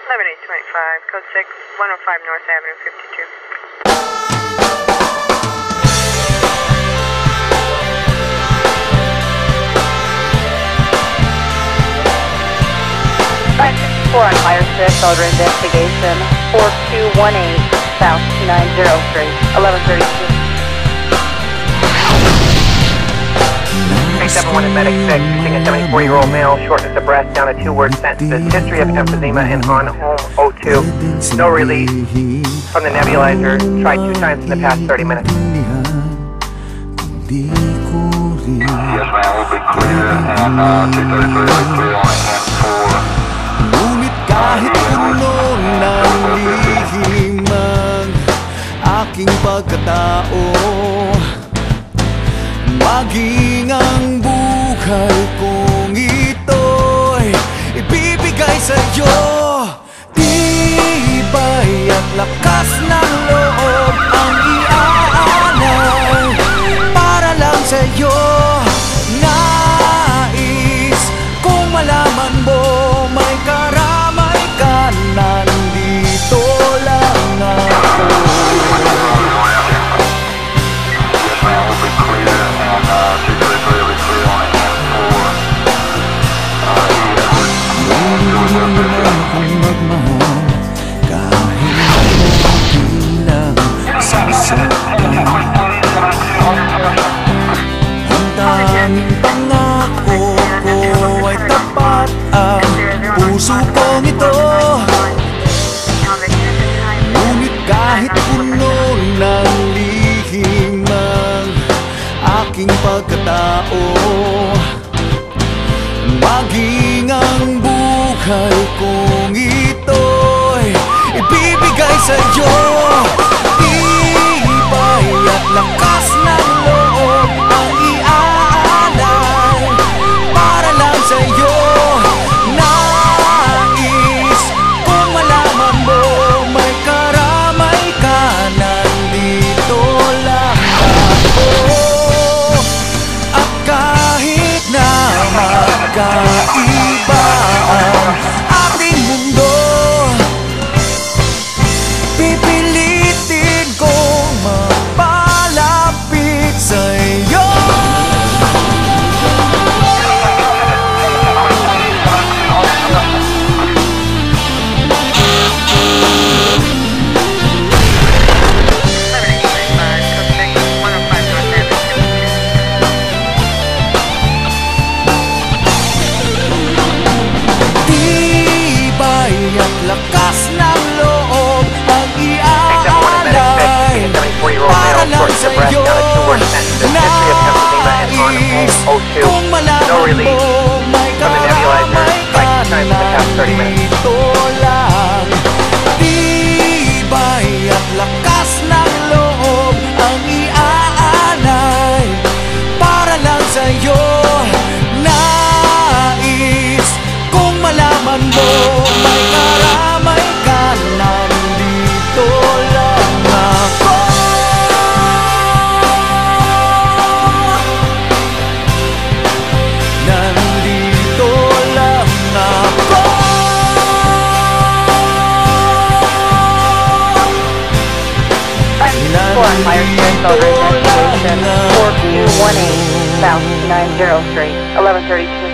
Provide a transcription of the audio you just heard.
11825, code 6, 105 North Avenue, 52. On Fire 6, order investigation, 4218 South 290 Street, 1132. 371 at Medic 6, seeing a 74-year-old male, shortness of breath, down to 2-word sentences, history of emphysema and on home O2, no relief from the nebulizer, tried 2 times in the past 30 minutes. Yes ma'am, we'll be clear, and 233 will be clear on hand 4. Ngunit kahit puno ng lihim ang aking pagkatao, maging ang buhay kong ito'y ibibigay sa'yo. Tibay at lakas ng loob ang iaanay para lang sa'yo. Nais kung malaman mo may karamay ka, nandito lang ako. Kung magmahal kahit hindi lang sasaktan, ang tanging pangako ko ay tapat, ang puso kong ito. Ngunit kahit puno ng lihim ang aking pagkatao, maging ang buhay kong ito'y ibibigay sa'yo. Tibay at lakas ng loob ang iaanay para lang sa'yo. Nais kung malaman mo may karamay ka, nandito lang ako. At kahit na magkaiba ang ating mundo, pipilitin kong mapalapit sa'yo. Lakas ng loob ang iaalay para lang sa'yo. Nais kung malaman mo may karamay ka, nandito lang. Tibay at lakas ng loob ang iaalay para lang sa'yo. Nais kung malaman mo may karamay ka, nandito lang ako. Nandito lang ako. Fire 6, order investigation, 4218 South 290 Street, 1132.